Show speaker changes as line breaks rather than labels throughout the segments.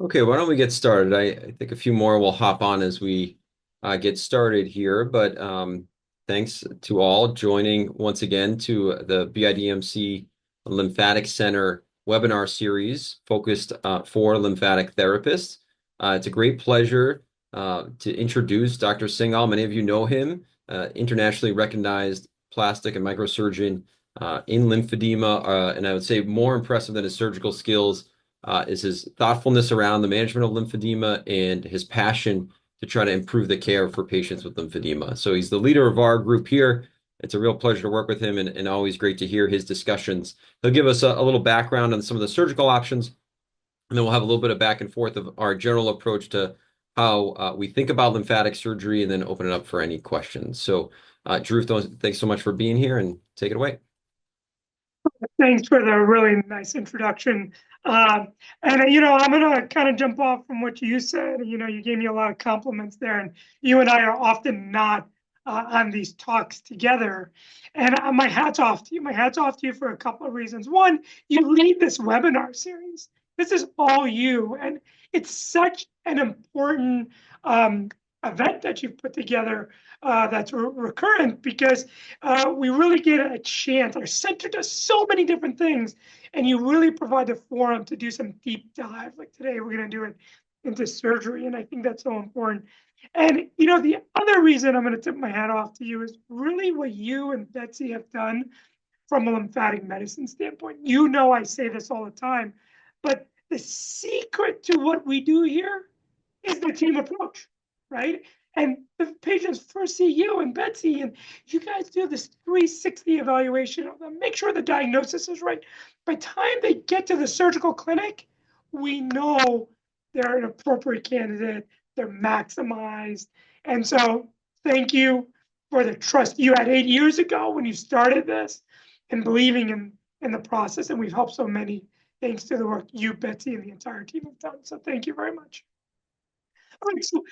Okay, why don't we get started? I think a few more will hop on as we get started here, but thanks to all joining once again to the BIDMC Lymphatic Center webinar series focused for lymphatic therapists. It's a great pleasure to introduce Dr. Singhal. Many of you know him, internationally recognized plastic and microsurgeon in lymphedema, and I would say more impressive than his surgical skills is his thoughtfulness around the management of lymphedema and his passion to try to improve the care for patients with lymphedema. So he's the leader of our group here. It's a real pleasure to work with him and always great to hear his discussions. He'll give us a little background on some of the surgical options, and then we'll have a little bit of back and forth of our general approach to how we think about lymphatic surgery and then open it up for any questions. So, Dhruv, thanks so much for being here and take it away.
Thanks for the really nice introduction. I'm going to kind of jump off from what you said. You gave me a lot of compliments there, and you and I are often not on these talks together. And my hat's off to you. My hat's off to you for a couple of reasons. One, you lead this webinar series. This is all you, and it's such an important event that you've put together that's recurrent because we really get a chance. Our center does so many different things, and you really provide the forum to do some deep dive. Like today, we're going to do it into surgery, and I think that's so important. And the other reason I'm going to tip my hat off to you is really what you and Betsy have done from a lymphatic medicine standpoint. I say this all the time, but the secret to what we do here is the team approach, right? And the patients first see you and Betsy, and you guys do this 360 evaluation of them, make sure the diagnosis is right. By the time they get to the surgical clinic, we know they're an appropriate candidate, they're maximized. And so thank you for the trust you had 8 years ago when you started this and believing in the process. And we've helped so many thanks to the work you, Betsy, and the entire team have done. So thank you very much. All right, so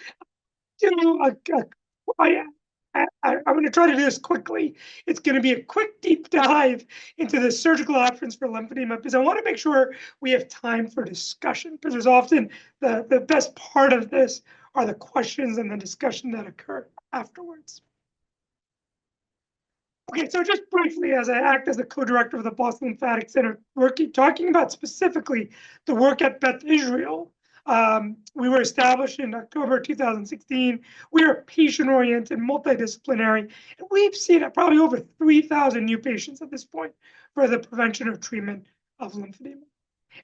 I'm going to try to do this quickly. It's going to be a quick deep dive into the surgical options for lymphedema because I want to make sure we have time for discussion because there's often the best part of this are the questions and the discussion that occur afterwards. Okay, so just briefly, as I act as the co-director of the Boston Lymphatic Center, talking about specifically the work at Beth Israel. We were established in October 2016. We are patient-oriented, multidisciplinary, and we've seen probably over 3,000 new patients at this point for the prevention or treatment of lymphedema.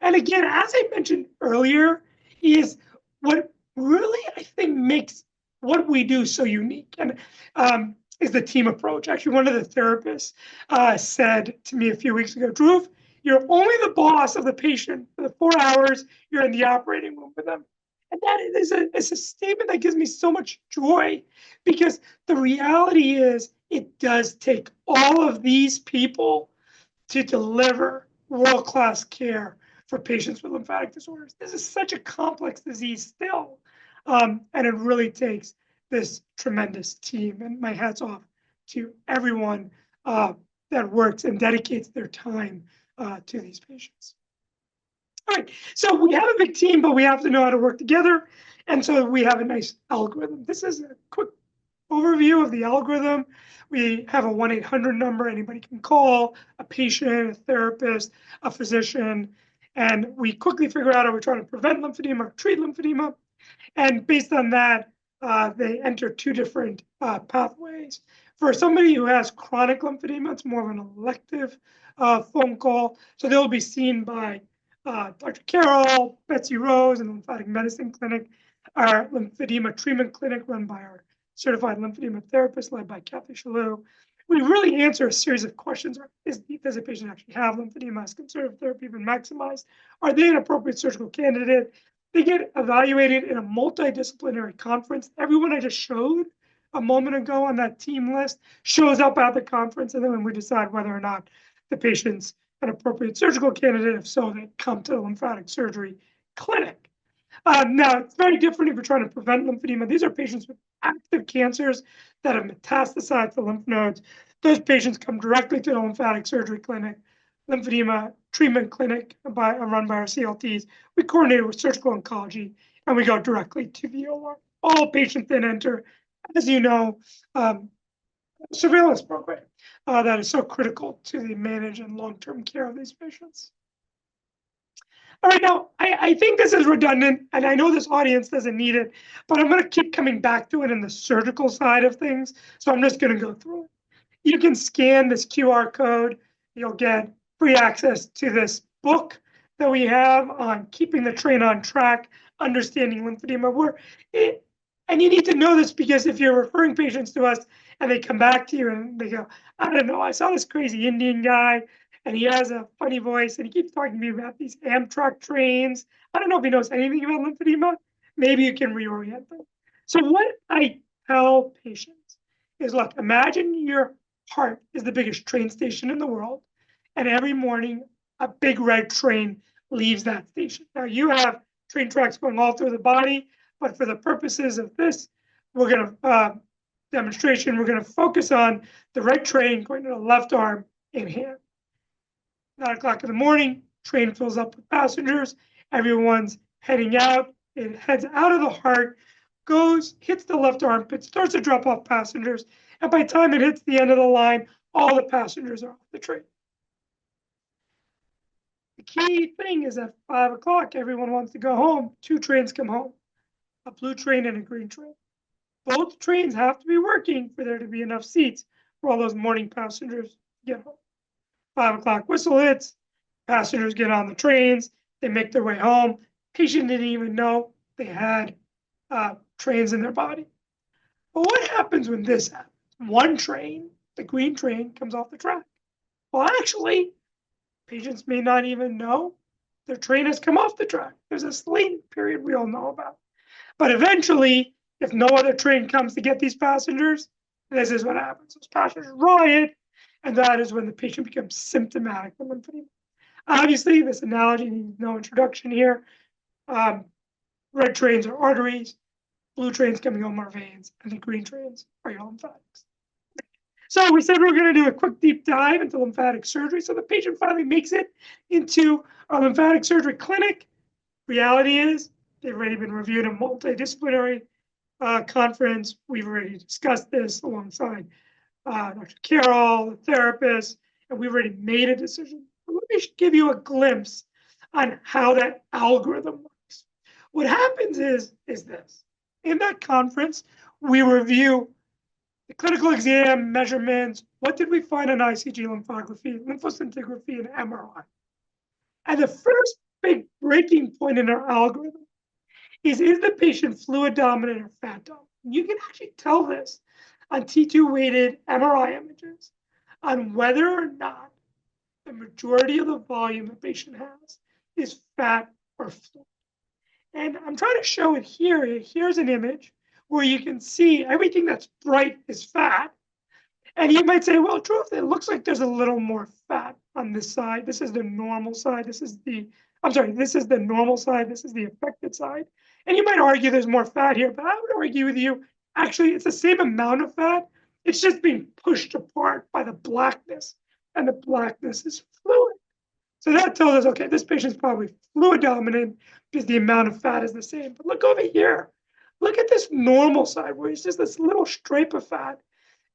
And again, as I mentioned earlier, is what really I think makes what we do so unique. And is the team approach. Actually, one of the therapists said to me a few weeks ago, Dhruv, you're only the boss of the patient for the 4 hours you're in the operating room with them. And that is a statement that gives me so much joy because the reality is it does take all of these people to deliver world-class care for patients with lymphatic disorders. This is such a complex disease still, and it really takes this tremendous team. And my hat's off to everyone that works and dedicates their time to these patients. All right, so we have a big team, but we have to know how to work together. And so we have a nice algorithm. This is a quick overview of the algorithm. We have a 1-800 number anybody can call, a patient, a therapist, a physician, and we quickly figure out are we trying to prevent lymphedema or treat lymphedema. And based on that, they enter two different pathways. For somebody who has chronic lymphedema, it's more of an elective phone call. So they'll be seen by Dr. Carroll, Betsy Rose, and the Lymphatic Medicine Clinic, our lymphedema treatment clinic run by our certified lymphedema therapist led by Kathy Shalou. We really answer a series of questions. Does a patient actually have lymphedema? Has conservative therapy been maximized? Are they an appropriate surgical candidate? They get evaluated in a multidisciplinary conference. Everyone I just showed a moment ago on that team list shows up at the conference, and then when we decide whether or not the patient's an appropriate surgical candidate, if so, they come to the lymphatic surgery clinic. Now, it's very different if you're trying to prevent lymphedema. These are patients with active cancers that have metastasized to lymph nodes. Those patients come directly to the lymphatic surgery clinic. lymphedema treatment clinic run by our CLTs. We coordinate with surgical oncology, and we go directly to the OR. All patients then enter, as you know, surveillance program that is so critical to the managed and long-term care of these patients. All right, now, I think this is redundant, and I know this audience doesn't need it, but I'm going to keep coming back to it in the surgical side of things, so I'm just going to go through it. You can scan this QR code. You'll get free access to this book that we have on keeping the train on track, understanding lymphedema. And you need to know this because if you're referring patients to us and they come back to you and they go, I don't know, I saw this crazy Indian guy and he has a funny voice and he keeps talking to me about these Amtrak trains. I don't know if he knows anything about lymphedema. Maybe you can reorient them. So what I tell patients is, look, imagine your heart is the biggest train station in the world, and every morning a big red train leaves that station. Now you have train tracks going all through the body, but for the purposes of this, we're going to demonstration, we're going to focus on the right train going to the left arm and hand. 9 o'clock in the morning, train fills up with passengers. Everyone's heading out. It heads out of the heart, hits the left armpit, starts to drop off passengers. And by the time it hits the end of the line, all the passengers are off the train. The key thing is at 5 o'clock, everyone wants to go home. 2 trains come home, a blue train and a green train. Both trains have to be working for there to be enough seats for all those morning passengers to get home. 5 o'clock whistle hits, passengers get on the trains, they make their way home. Patient didn't even know they had trains in their body. But what happens when this happens? One train, the green train, comes off the track. Well, actually, patients may not even know their train has come off the track. There's a latent period we all know about. But eventually, if no other train comes to get these passengers, this is what happens. Those passengers riot, and that is when the patient becomes symptomatic of lymphedema. Obviously, this analogy needs no introduction here. Red trains are arteries, blue trains coming home are veins, and the green trains are your lymphatics. So we said we were going to do a quick deep dive into lymphatic surgery. So the patient finally makes it into our lymphatic surgery clinic. Reality is they've already been reviewed in a multidisciplinary conference. We've already discussed this alongside Dr. Carroll, the therapist, and we've already made a decision. But let me give you a glimpse on how that algorithm works. What happens is this. In that conference, we review the clinical exam measurements. What did we find on ICG lymphography, lymphoscintigraphy, and MRI? And the first big breaking point in our algorithm is the patient fluid dominant or fat dominant? You can actually tell this on T2 weighted MRI images on whether or not the majority of the volume the patient has is fat or fluid. And I'm trying to show it here. Here's an image where you can see everything that's bright is fat. And you might say, well, Dhruv, it looks like there's a little more fat on this side. This is the normal side. This is the normal side. This is the affected side. And you might argue there's more fat here, but I would argue with you, actually, it's the same amount of fat. It's just being pushed apart by the blackness, and the blackness is fluid. So that tells us, okay, this patient's probably fluid dominant because the amount of fat is the same. But look over here. Look at this normal side where it's just this little stripe of fat.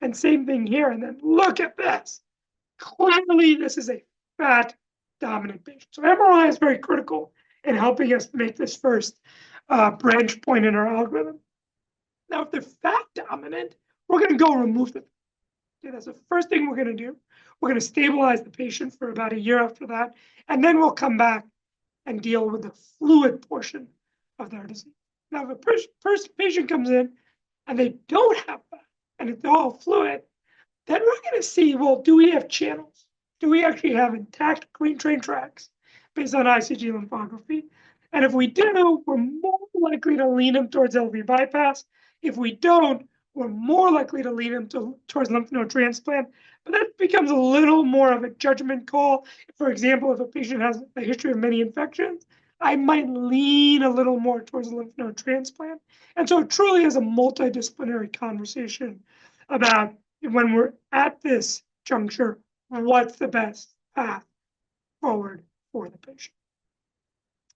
And same thing here. And then look at this. Clearly, this is a fat dominant patient. So MRI is very critical in helping us make this first branch point in our algorithm. Now, if they're fat dominant, we're going to go remove them. Okay, that's the first thing we're going to do. We're going to stabilize the patient for about a year after that, and then we'll come back and deal with the fluid portion of their disease. Now, if a patient comes in and they don't have fat, and it's all fluid, then we're going to see, well, do we have channels? Do we actually have intact green train tracks based on ICG lymphography? And if we do, we're more likely to lean them towards LV bypass. If we don't, we're more likely to lean them towards lymph node transplant. But that becomes a little more of a judgment call. For example, if a patient has a history of many infections, I might lean a little more towards a lymph node transplant. And so it truly is a multidisciplinary conversation about when we're at this juncture, what's the best path forward for the patient.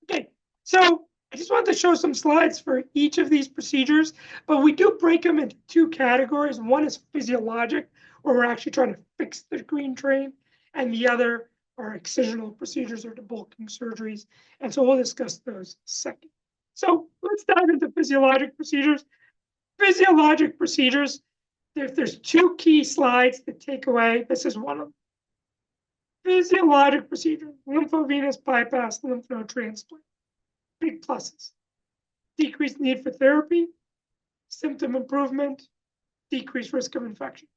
Okay, so I just wanted to show some slides for each of these procedures, but we do break them into two categories. One is physiologic, where we're actually trying to fix the green train, and the other are excisional procedures or debulking surgeries. And so we'll discuss those second. So let's dive into physiologic procedures. Physiologic procedures, there's two key slides to take away. This is one of them. Physiologic procedure, lymphovenous bypass, lymph node transplant. Big pluses. Decreased need for therapy, symptom improvement, decreased risk of infection.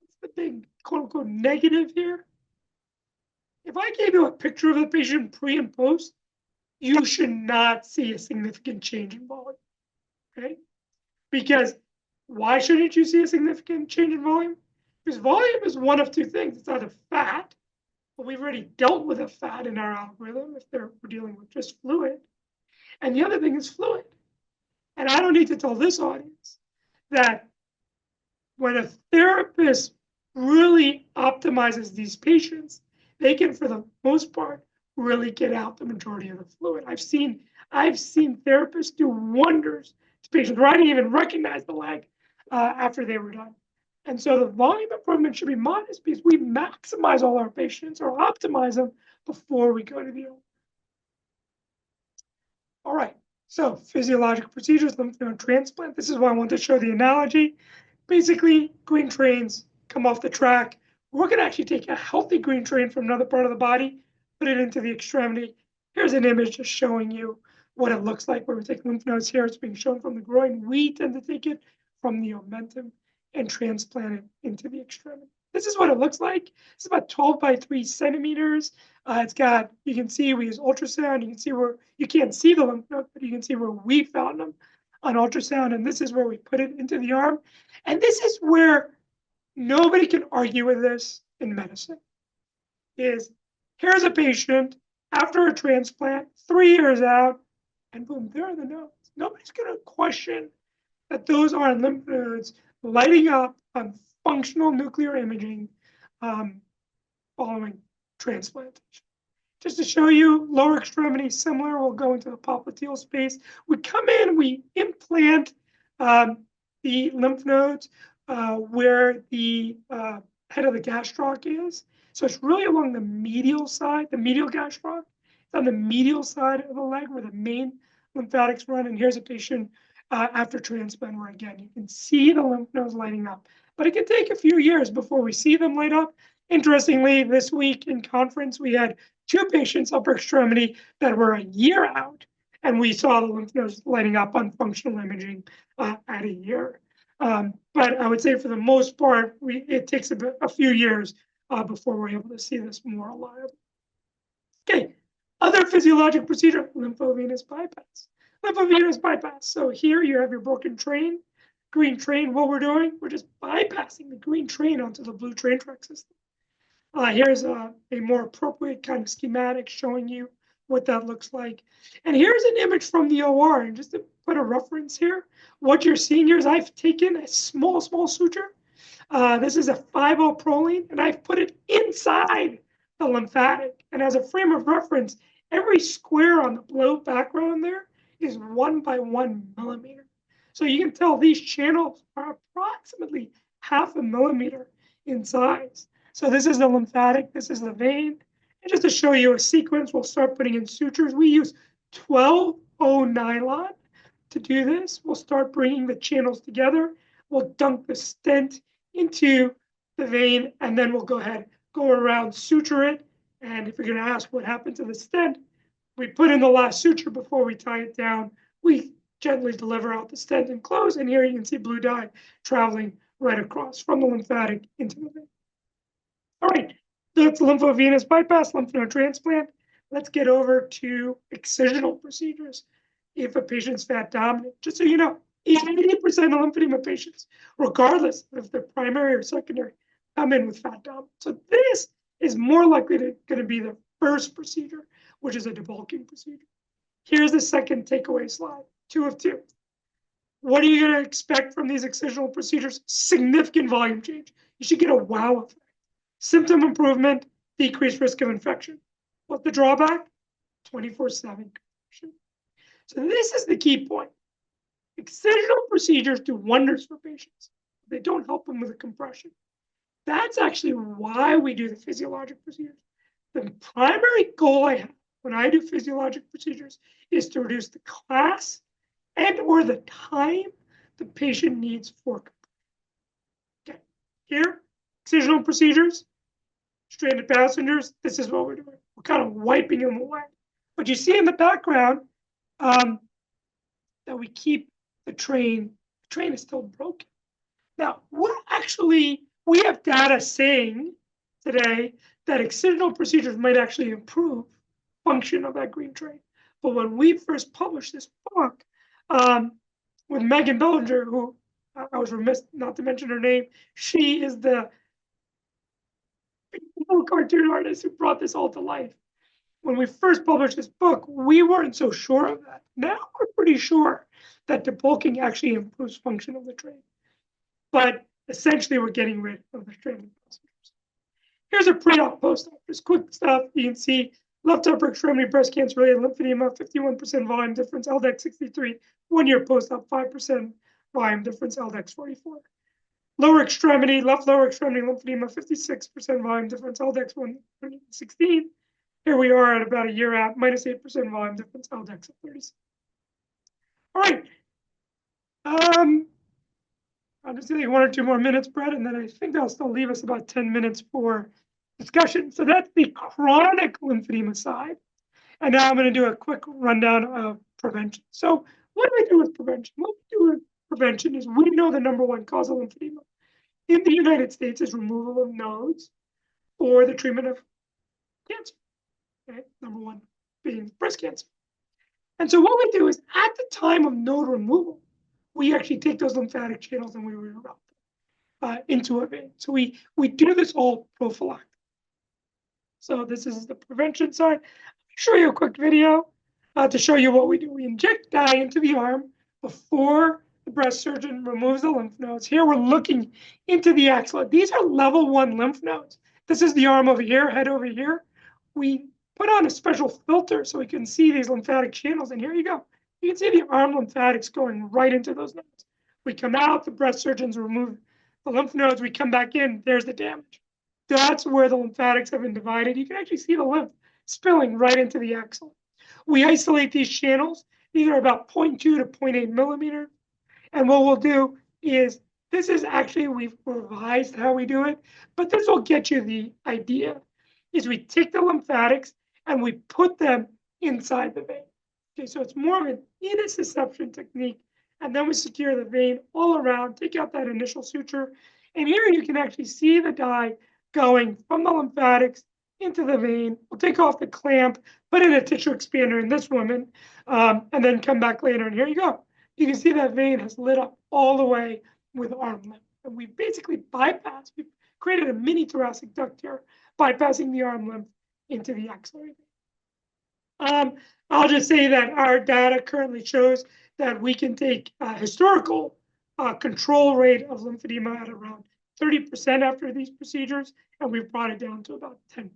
What's the big quote unquote negative here? If I gave you a picture of the patient pre and post, you should not see a significant change in volume. Okay? Because why shouldn't you see a significant change in volume? Because volume is one of two things. It's either fat, but we've already dealt with a fat in our algorithm if we're dealing with just fluid. And the other thing is fluid. And I don't need to tell this audience that when a therapist really optimizes these patients, they can, for the most part, really get out the majority of the fluid. I've seen therapists do wonders to patients where I didn't even recognize the leg after they were done. And so the volume improvement should be modest because we maximize all our patients or optimize them before we go to the OR. All right, so physiologic procedures, lymph node transplant. This is why I want to show the analogy. Basically, green trains come off the track. We're going to actually take a healthy green train from another part of the body, put it into the extremity. Here's an image just showing you what it looks like where we take lymph nodes here. It's being shown from the groin. We tend to take it from the omentum and transplant it into the extremity. This is what it looks like. It's about 12 by 3 centimeters. It's got, you can see we use ultrasound. You can see where, you can't see the lymph node, but you can see where we found them on ultrasound. And this is where we put it into the arm. And this is where nobody can argue with this in medicine. Is here's a patient after a transplant, 3 years out, and boom, there are the nodes. Nobody's going to question that those are lymph nodes lighting up on functional nuclear imaging following transplantation. Just to show you, lower extremity similar, we'll go into the popliteal space. We come in, we implant the lymph nodes where the head of the gastroc is. So it's really along the medial side, the medial gastroc. It's on the medial side of the leg where the main lymphatics run. And here's a patient after transplant where, again, you can see the lymph nodes lighting up. But it can take a few years before we see them light up. Interestingly, this week in conference, we had 2 patients upper extremity that were a year out, and we saw the lymph nodes lighting up on functional imaging at a year. But I would say for the most part, it takes a few years before we're able to see this more reliably. Okay, other physiologic procedure, lymphovenous bypass. Lymphovenous bypass. So here you have your broken train, green train. What we're doing, we're just bypassing the green train onto the blue train track system. Here's a more appropriate kind of schematic showing you what that looks like. And here's an image from the OR. And just to put a reference here, what you're seeing here is I've taken a small suture. This is a 5-O-proline, and I've put it inside the lymphatic. And as a frame of reference, every square on the blue background there is 1 by 1 millimeter. So you can tell these channels are approximately 0.5 millimeter in size. So this is the lymphatic, this is the vein. And just to show you a sequence, we'll start putting in sutures. We use 12-O nylon to do this. We'll start bringing the channels together. We'll dunk the stent into the vein, and then we'll go ahead, go around, suture it. And if you're going to ask what happened to the stent, we put in the last suture before we tie it down. We gently deliver out the stent and close. And here you can see blue dye traveling right across from the lymphatic into the vein. All right, that's lymphovenous bypass, lymph node transplant. Let's get over to excisional procedures. If a patient's fat dominant, just so you know, 80% of lymphedema patients, regardless if they're primary or secondary, come in with fat dominant. So this is more likely going to be the first procedure, which is a debulking procedure. Here's the second takeaway slide, 2 of 2. What are you going to expect from these excisional procedures? Significant volume change. You should get a wow effect. Symptom improvement, decreased risk of infection. What's the drawback? 24/7 compression. So this is the key point. Excisional procedures do wonders for patients. They don't help them with the compression. That's actually why we do the physiologic procedures. The primary goal I have when I do physiologic procedures is to reduce the class and or the time the patient needs for compression. Okay, here, excisional procedures, stranded passengers, this is what we're doing. We're kind of wiping them away. But you see in the background that we keep the train is still broken. Now, we have data saying today that excisional procedures might actually improve function of that green train. But when we first published this book with Megan Bellinger, who I was remiss not to mention her name, she is the cartoon artist who brought this all to life. When we first published this book, we weren't so sure of that. Now we're pretty sure that debulking actually improves function of the train. But essentially, we're getting rid of the stranded passengers. Here's a pre-op, post-op. Just quick stuff. You can see left upper extremity breast cancer-related lymphedema, 51% volume difference, LDEX 63. 1 year post-op, 5% volume difference, LDEX 44. Lower extremity, left lower extremity lymphedema, 56% volume difference, LDEX 116. Here we are at about a year out, minus 8% volume difference, LDEX at 36. All right. I'll just give you 1 or 2 more minutes, Brett, and then I think I'll still leave us about 10 minutes for discussion. So that's the chronic lymphedema side. And now I'm going to do a quick rundown of prevention. So what do we do with prevention? What we do with prevention is we know the #1 cause of lymphedema in the United States is removal of nodes for the treatment of cancer. Okay? #1 being breast cancer. And so what we do is at the time of node removal, we actually take those lymphatic channels and we reroute them into a vein. So we do this all prophylactic. So this is the prevention side. Let me show you a quick video to show you what we do. We inject dye into the arm before the breast surgeon removes the lymph nodes. Here we're looking into the axilla. These are level 1 lymph nodes. This is the arm over here, head over here. We put on a special filter so we can see these lymphatic channels. And here you go. You can see the arm lymphatics going right into those nodes. We come out, the breast surgeons remove the lymph nodes. We come back in, there's the damage. That's where the lymphatics have been divided. You can actually see the lymph spilling right into the axilla. We isolate these channels. These are about 0.2 to 0.8 millimeters. And what we'll do is, this is actually, we've revised how we do it, but this will get you the idea, is we take the lymphatics and we put them inside the vein. Okay, so it's more of an intussusception technique, and then we secure the vein all around, take out that initial suture, and here you can actually see the dye going from the lymphatics into the vein. We'll take off the clamp, put in a tissue expander in this woman, and then come back later, and here you go. You can see that vein has lit up all the way with arm lymph, and we basically bypassed, we've created a mini thoracic duct here, bypassing the arm lymph into the axillary vein. I'll just say that our data currently shows that we can take a historical control rate of lymphedema at around 30% after these procedures, and we've brought it down to about 10%.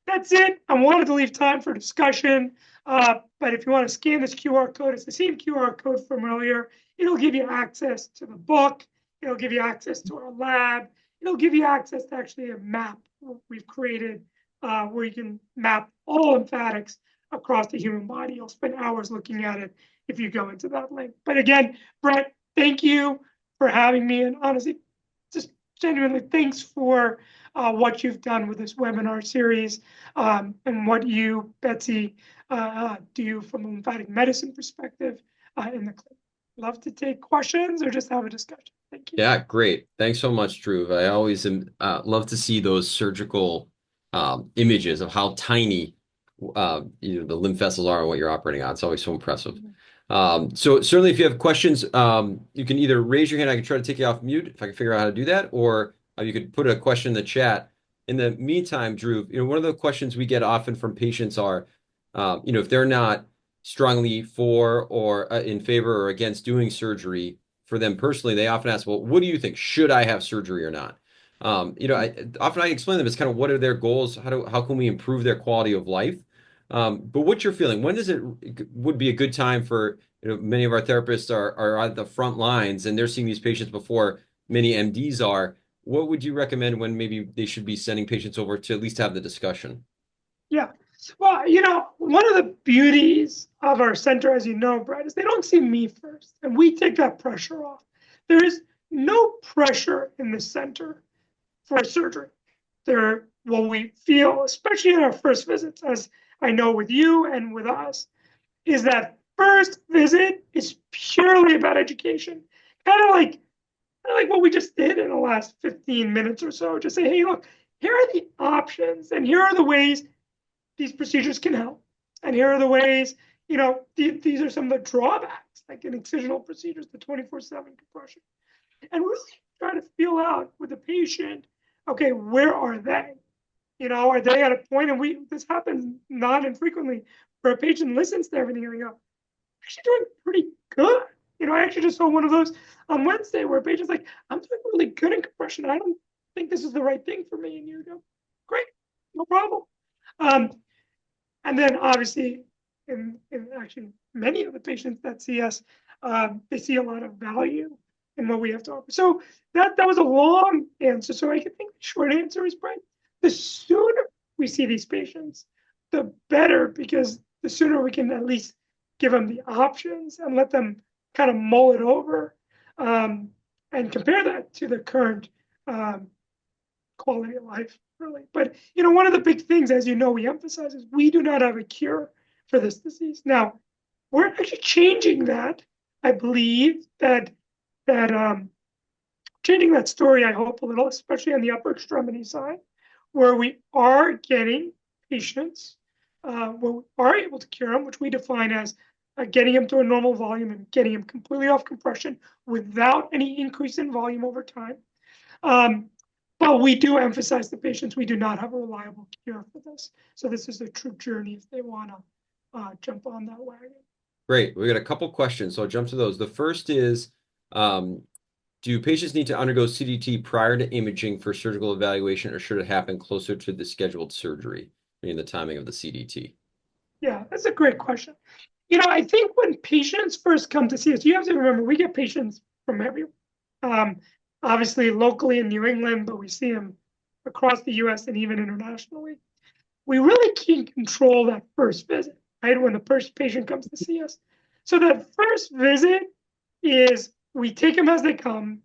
That's it. I wanted to leave time for discussion, but if you want to scan this QR code, it's the same QR code from earlier. It'll give you access to the book. It'll give you access to our lab. It'll give you access to actually a map we've created where you can map all lymphatics across the human body. You'll spend hours looking at it if you go into that link. But again, Brett, thank you for having me. And honestly, just genuinely thanks for what you've done with this webinar series and what you, Betsy, do from a lymphatic medicine perspective in the clinic. Love to take questions or just have a discussion. Thank you.
Yeah, great. Thanks so much, Dhruv. I always love to see those surgical images of how tiny the lymph vessels are and what you're operating on. It's always so impressive. So certainly if you have questions, you can either raise your hand. I can try to take you off mute if I can figure out how to do that, or you could put a question in the chat. In the meantime, Dhruv, one of the questions we get often from patients are, if they're not strongly for or in favor or against doing surgery for them personally, they often ask, well, what do you think? Should I have surgery or not? Often I explain them as kind of what are their goals, how can we improve their quality of life? But what's your feeling? When does it would be a good time for, many of our therapists are at the front lines and they're seeing these patients before many MDs are. What would you recommend when maybe they should be sending patients over to at least have the discussion?
Yeah. Well, one of the beauties of our center, as you know, Brett, is they don't see me first, and we take that pressure off. There is no pressure in the center for surgery. What we feel, especially in our first visits, as I know with you and with us, is that first visit is purely about education. Kind of like what we just did in the last 15 minutes or so. Just say, hey, look, here are the options, and here are the ways these procedures can help. And here are the ways, these are some of the drawbacks, like in excisional procedures, the 24/7 compression. And really try to feel out with the patient, okay, where are they? Are they at a point, and this happens not infrequently, where a patient listens to everything and they go, actually doing pretty good. I actually just saw one of those on Wednesday where a patient's like, I'm doing really good in compression. I don't think this is the right thing for me. And you go, great, no problem. Um, and then obviously, in actually many of the patients that see us, they see a lot of value in what we have to offer. So that was a long answer. So I think the short answer is, Brian, the sooner we see these patients, the better, because the sooner we can at least give them the options and let them kind of mull it over, and compare that to the current quality of life, really. But one of the big things, as you know, we emphasize is we do not have a cure for this disease. Now, we're actually changing that. I believe that changing that story, I hope, a little, especially on the upper extremity side, where we are getting patients, where we are able to cure them, which we define as getting them to a normal volume and getting them completely off compression without any increase in volume over time. But we do emphasize the patients. We do not have a reliable cure for this. So this is a true journey if they want to jump on that wagon.
Great. We got a couple questions, so I'll jump to those. The first is, do patients need to undergo CDT prior to imaging for surgical evaluation, or should it happen closer to the scheduled surgery, meaning the timing of the CDT?
Yeah, that's a great question. I think when patients first come to see us, you have to remember we get patients from everywhere. Obviously, locally in New England, but we see them across the US and even internationally. We really can't control that first visit, right? When the first patient comes to see us. So that first visit is we take them as they come,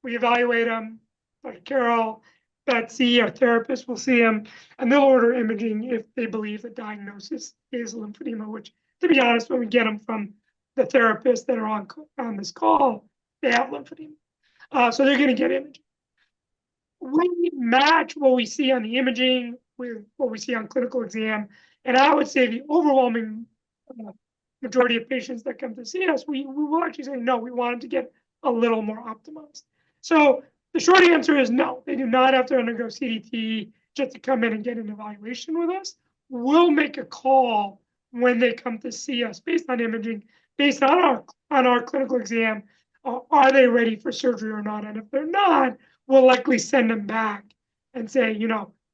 we evaluate them. Dr. Carol, Betsy, our therapist will see them, and they'll order imaging if they believe the diagnosis is lymphedema, which, to be honest, when we get them from the therapists that are on this call, they have lymphedema. So they're going to get imaging. We match what we see on the imaging with what we see on clinical exam. And I would say the overwhelming majority of patients that come to see us, we will actually say, no, we wanted to get a little more optimized. So the short answer is no, they do not have to undergo CDT just to come in and get an evaluation with us. We'll make a call when they come to see us based on imaging, based on our clinical exam. Are they ready for surgery or not? And if they're not, we'll likely send them back and say,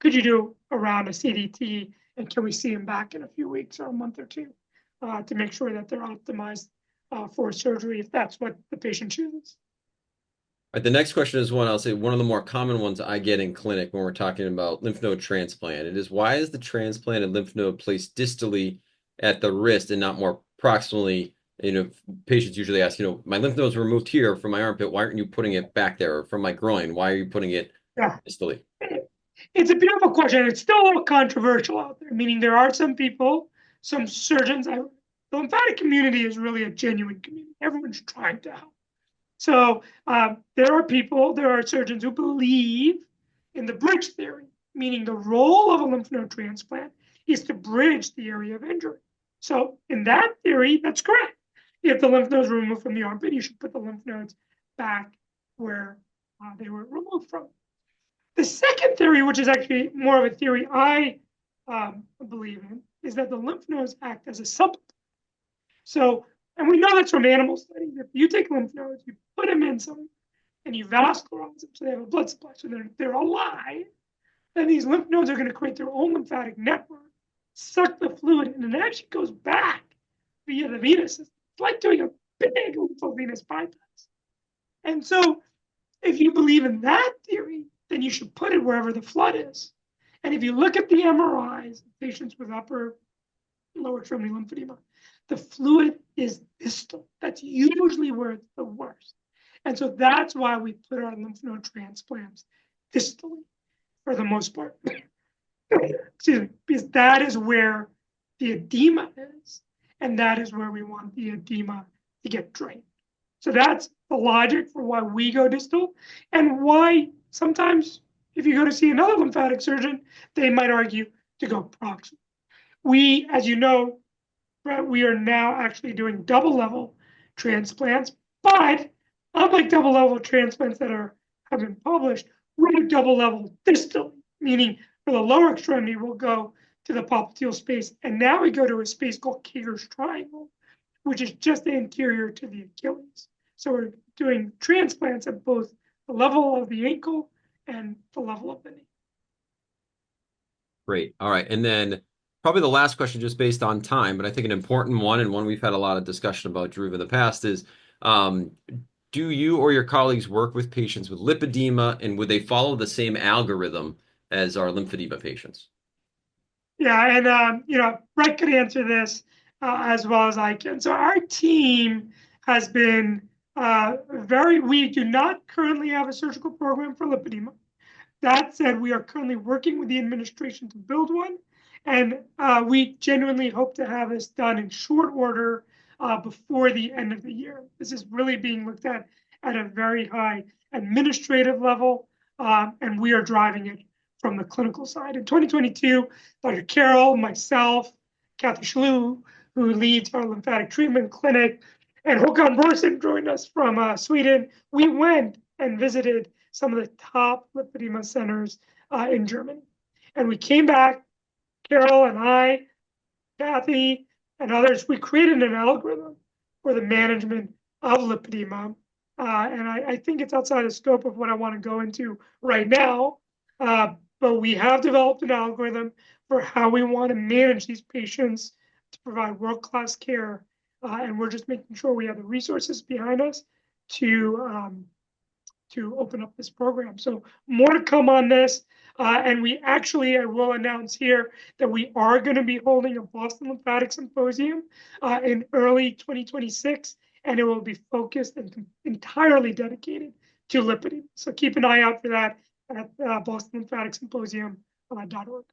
could you do around a CDT, and can we see them back in a few weeks or a month or two to make sure that they're optimized for surgery if that's what the patient chooses.
All right, the next question is I'll say one of the more common ones I get in clinic when we're talking about lymph node transplant. It is, why is the transplanted lymph node placed distally at the wrist and not more proximally? Patients usually ask, my lymph nodes were removed here from my armpit. Why aren't you putting it back there? Or from my groin? Why are you putting it distally?
It's a beautiful question. It's still a little controversial out there, meaning there are some people, some surgeons. The lymphatic community is really a genuine community. Everyone's trying to help. So there are surgeons who believe in the bridge theory, meaning the role of a lymph node transplant is to bridge the area of injury. So in that theory, that's correct. If the lymph nodes were removed from the armpit, you should put the lymph nodes back where they were removed from. The second theory, which is actually more of a theory I believe in, is that the lymph nodes act as a supplement. So, and we know that's from animal studies. If you take lymph nodes, you put them in some and you vascularize them so they have a blood supply, so they're alive, then these lymph nodes are going to create their own lymphatic network, suck the fluid, and it actually goes back via the venous system. It's like doing a big lymphovenous bypass. And so, if you believe in that theory, then you should put it wherever the flood is. And if you look at the MRIs of patients with upper and lower extremity lymphedema, the fluid is distal. That's usually where it's the worst. And so that's why we put our lymph node transplants distally for the most part. Excuse me, because that is where the edema is, and that is where we want the edema to get drained. So that's the logic for why we go distal, and why sometimes if you go to see another lymphatic surgeon, they might argue to go proximal. We, as you know, we are now actually doing double level transplants, but unlike double level transplants that have been published, we do double level distal, meaning for the lower extremity, we'll go to the popliteal space, and now we go to a space called Kager's Triangle, which is just anterior to the Achilles. So we're doing transplants at both the level of the ankle and the level of the knee.
Great. All right. And then probably the last question, just based on time, but I think an important one, and one we've had a lot of discussion about, Dhruv, in the past, is do you or your colleagues work with patients with lipedema, and would they follow the same algorithm as our lymphedema patients?
Yeah, and Brett could answer this as well as I can. So our team has been we do not currently have a surgical program for lipedema. That said, we are currently working with the administration to build one, and we genuinely hope to have this done in short order before the end of the year. This is really being looked at a very high administrative level, and we are driving it from the clinical side. In 2022, Dr. Carroll, myself, Kathy Schlu, who leads our lymphatic treatment clinic, and Håkan Borsen joined us from Sweden. We went and visited some of the top lipedema centers in Germany. And we came back, Carol and I, Kathy, and others, we created an algorithm for the management of lipedema. And I think it's outside the scope of what I want to go into right now. But we have developed an algorithm for how we want to manage these patients to provide world-class care. And we're just making sure we have the resources behind us to open up this program. So more to come on this. And I will announce here that we are going to be holding a Boston Lymphatic Symposium in early 2026, and it will be focused and entirely dedicated to lipidem. So keep an eye out for that at Boston Lymphatic Symposium.org.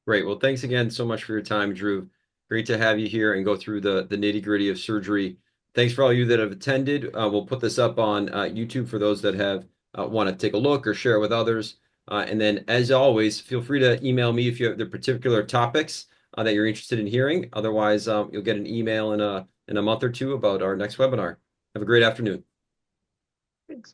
Great. Well, thanks again so much for your time, Dhruv. Great to have you here and go through the nitty-gritty of surgery. Thanks for all you that have attended. We'll put this up on YouTube for those that have want to take a look or share it with others. And then, as always, feel free to email me if you have the particular topics that you're interested in hearing. Otherwise, you'll get an email in a month or two about our next webinar. Have a great afternoon.
Thanks.